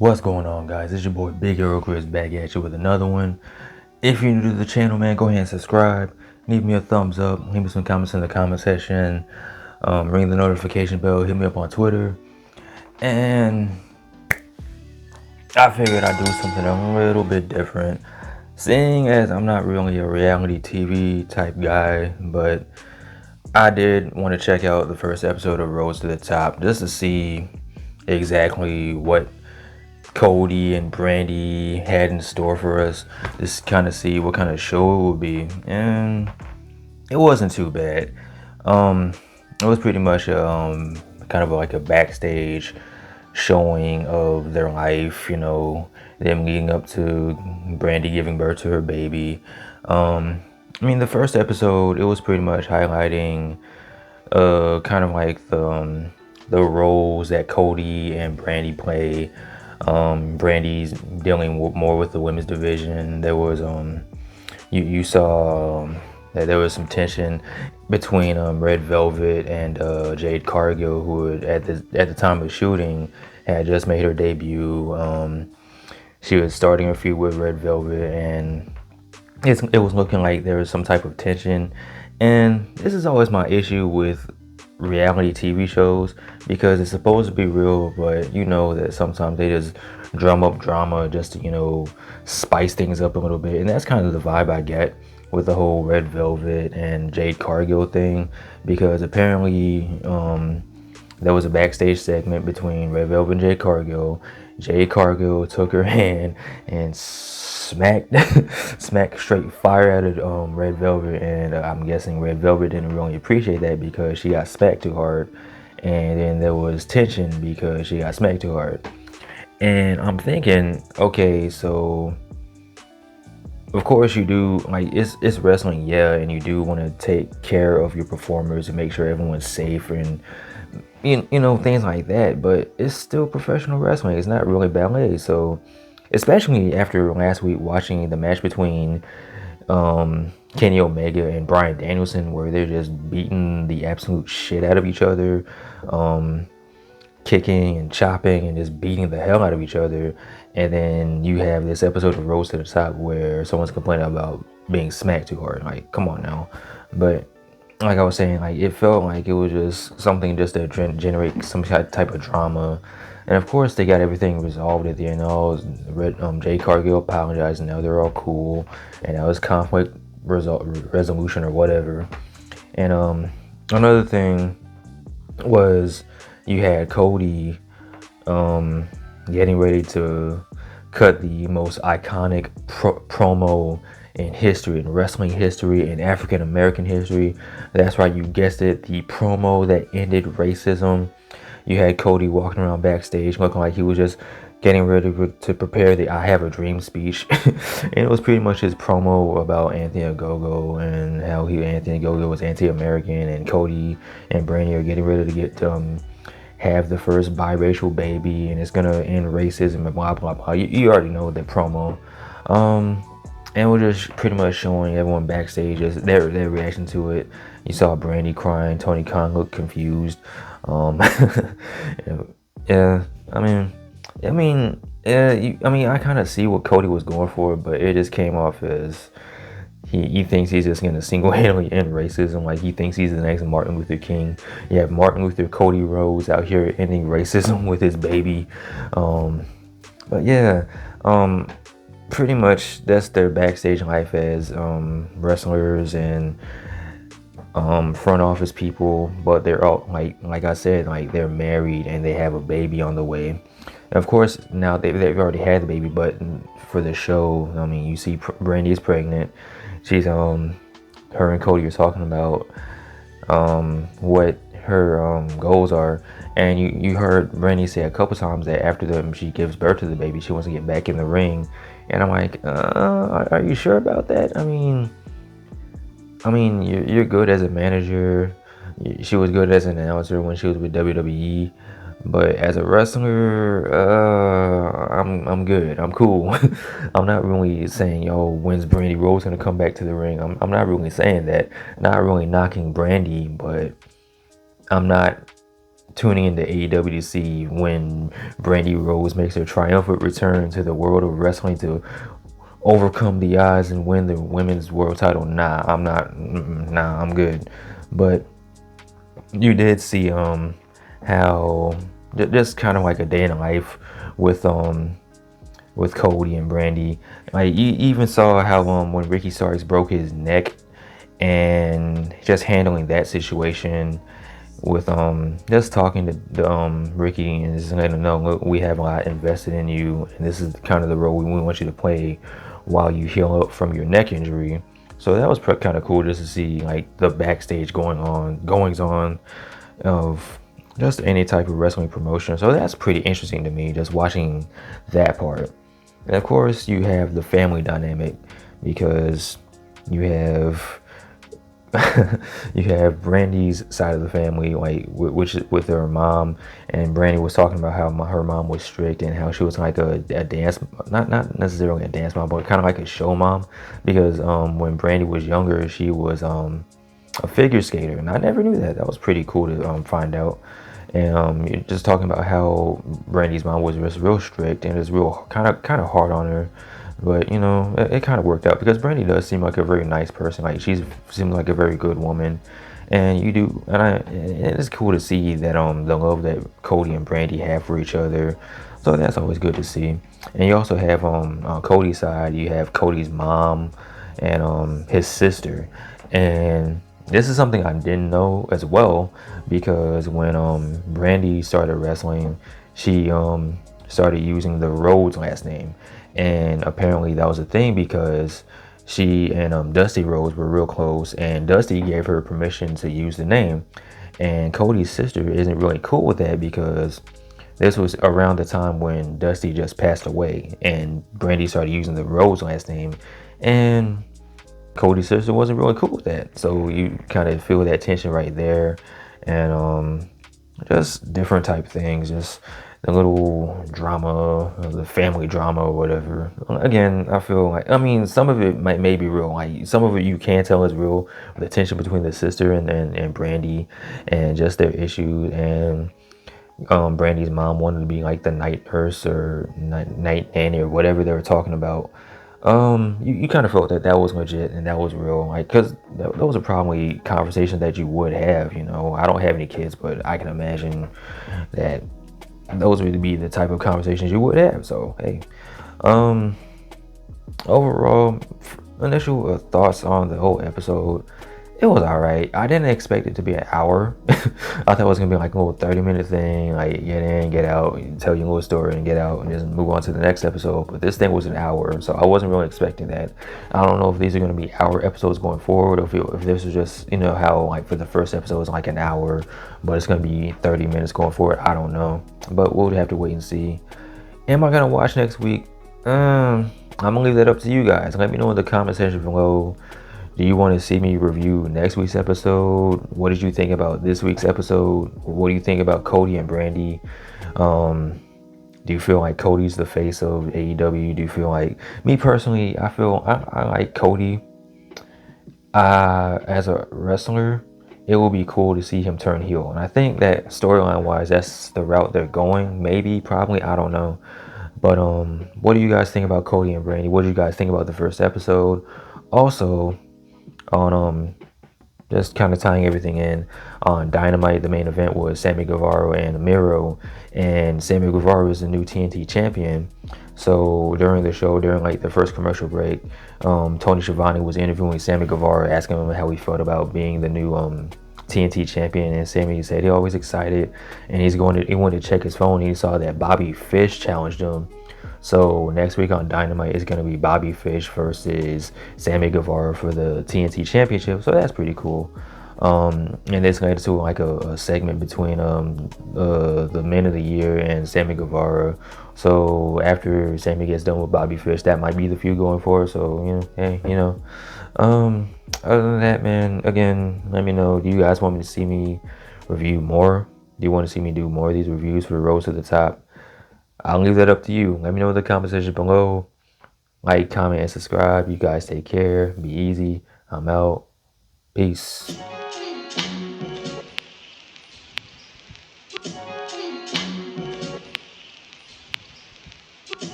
What's going on, guys? It's your boy Big Hero Chris back at you with another one. If you're new to the channel, man, go ahead and subscribe. Leave me a thumbs up. Leave me some comments in the comment section. Ring the notification bell. Hit me up on Twitter. And I figured I'd do something a little bit different. Seeing as I'm not really a reality TV type guy, but I did want to check out the first episode of Rhodes to the Top just to see exactly what Cody and Brandi had in store for us. Just kind of see what kind of show it would be, and it wasn't too bad. It was pretty much kind of like a backstage showing of their life, them leading up to Brandi giving birth to her baby. The first episode, it was pretty much highlighting kind of like the roles that Cody and Brandi play. Brandi's dealing more with the women's division. There was you saw that there was some tension between Red Velvet and Jade Cargill, who had, at the time of shooting had just made her debut. She was starting her feud with Red Velvet, and it was looking like there was some type of tension. And this is always my issue with reality TV shows, because it's supposed to be real, but you know that sometimes they just drum up drama just to spice things up a little bit. And that's kind of the vibe I get with the whole Red Velvet and Jade Cargill thing, because apparently there was a backstage segment between Red Velvet and Jade Cargill. Jade Cargill took her hand and smacked straight fire out of Red Velvet, and I'm guessing Red Velvet didn't really appreciate that because she got smacked too hard, and then there was tension because she got smacked too hard. And I'm thinking, okay, so of course you do, like, it's wrestling, yeah, and you do want to take care of your performers and make sure everyone's safe and things like that, but it's still professional wrestling. It's not really ballet. So especially after last week watching the match between Kenny Omega and Bryan Danielson, where they're just beating the absolute shit out of each other, kicking and chopping and just beating the hell out of each other. And then you have this episode of Rhodes to the Top where someone's complaining about being smacked too hard. Like, come on now. But like I was saying, like, it felt like it was just something just to generate some type of drama. And of course, they got everything resolved at the end. Jade Cargill apologized, and now they're all cool. And that was conflict resolution or whatever. And another thing was you had Cody getting ready to cut the most iconic promo in history, in wrestling history, in African American history. That's right, you guessed it, the promo that ended racism. You had Cody walking around backstage looking like he was just getting ready to prepare the I Have a Dream speech. And it was pretty much his promo about Anthony Ogogo and how Anthony Ogogo was anti-American, and Cody and Brandi are getting ready to get have the first biracial baby, and it's gonna end racism and blah blah blah. You already know the promo. And we're just pretty much showing everyone backstage just their reaction to it. You saw Brandi crying, Tony Khan looked confused. Yeah, I kind of see what Cody was going for, but it just came off as he thinks he's just gonna single-handedly end racism. Like, he thinks he's the next Martin Luther King. You have Martin Luther Cody Rhodes out here ending racism with his baby. But yeah, pretty much that's their backstage life as wrestlers and front office people. But they're all like I said, like, they're married and they have a baby on the way. And of course, now they've already had the baby, but for the show, you see Brandi is pregnant. She's her and Cody are talking about what her goals are, and you heard Brandi say a couple times that after she gives birth to the baby, she wants to get back in the ring. And I'm like, are you sure about that? You're good as a manager. She was good as an announcer when she was with WWE. But as a wrestler, I'm good. I'm cool. I'm not really saying, when's Brandi Rhodes gonna come back to the ring? I'm not really saying that. Not really knocking Brandi, but I'm not tuning into AEW to see when Brandi Rhodes makes her triumphant return to the world of wrestling to overcome the odds and win the women's world title. Nah, I'm not. Nah, I'm good. But you did see how just kind of like a day in the life with Cody and Brandi. Like you even saw how when Ricky Starks broke his neck and just handling that situation with just talking to Ricky and just letting him know, look, we have a lot invested in you and this is kind of the role we want you to play while you heal up from your neck injury. So that was kind of cool just to see like the backstage goings on of just any type of wrestling promotion. So that's pretty interesting to me, just watching that part. And of course, you have the family dynamic because you have you have Brandi's side of the family, like which with her mom, and Brandi was talking about how her mom was strict and how she was like a dance, not necessarily a dance mom, but kind of like a show mom, because when Brandi was younger, she was a figure skater, and I never knew that. That was pretty cool to find out. And you're just talking about how Brandi's mom was just real strict and was real kind of hard on her. But you know, it kind of worked out because Brandi does seem like a very nice person. Like she seems like a very good woman, and you do. And it's cool to see that the love that Cody and Brandi have for each other. So that's always good to see. And you also have on Cody's side, you have Cody's mom and his sister, and this is something I didn't know as well, because when Brandi started wrestling, she started using the Rhodes last name, and apparently that was a thing because she and Dusty Rhodes were real close, and Dusty gave her permission to use the name. And Cody's sister isn't really cool with that because this was around the time when Dusty just passed away, and Brandi started using the Rhodes last name, and Cody's sister wasn't really cool with that. So you kind of feel that tension right there, and just different type things, just the little drama, the family drama or whatever. Again, I feel like, I mean, some of it may be real. Like some of it you can tell is real, the tension between the sister and Brandi, and just their issues. And Brandi's mom wanted to be like the night nurse or night nanny or whatever they were talking about. You kind of felt that was legit and that was real, like, because those are probably conversations that you would have. You know, I don't have any kids, but I can imagine that those would be the type of conversations you would have. So hey, overall, initial thoughts on the whole episode. It was alright. I didn't expect it to be an hour. I thought it was gonna be like a little 30-minute thing, like get in, get out, tell you a little story and get out and just move on to the next episode. But this thing was an hour, so I wasn't really expecting that. I don't know if these are gonna be hour episodes going forward, or if this is just, you know, how like for the first episode was like an hour, but it's gonna be 30 minutes going forward. I don't know, but we'll have to wait and see. Am I gonna watch next week? I'm gonna leave that up to you guys. Let me know in the comment section below. Do you want to see me review next week's episode? What did you think about this week's episode? What do you think about Cody and Brandi? Do you feel like Cody's the face of AEW? Do you feel like, me personally, I feel I like Cody as a wrestler. It will be cool to see him turn heel, and I think that storyline wise, that's the route they're going. Maybe, probably, I don't know. But what do you guys think about Cody and Brandi? What do you guys think about the first episode? Also, on just kind of tying everything in, on Dynamite, the main event was Sammy Guevara and Miro, and Sammy Guevara is the new TNT champion. So during the show, during like the first commercial break, Tony Schiavone was interviewing Sammy Guevara, asking him how he felt about being the new TNT champion, and Sammy said he always excited, and he wanted to check his phone, and he saw that Bobby Fish challenged him. So next week on Dynamite is going to be Bobby Fish versus Sammy Guevara for the TNT Championship. So that's pretty cool. And it's going to like a segment between the Men of the Year and Sammy Guevara. So after Sammy gets done with Bobby Fish, that might be the feud going forward. So, you know, hey, you know. Other than that, man, again, let me know. Do you guys want me to see me review more? Do you want to see me do more of these reviews for Rhodes to the Top? I'll leave that up to you. Let me know in the comment section below. Like, comment, and subscribe. You guys take care. Be easy. I'm out. Peace.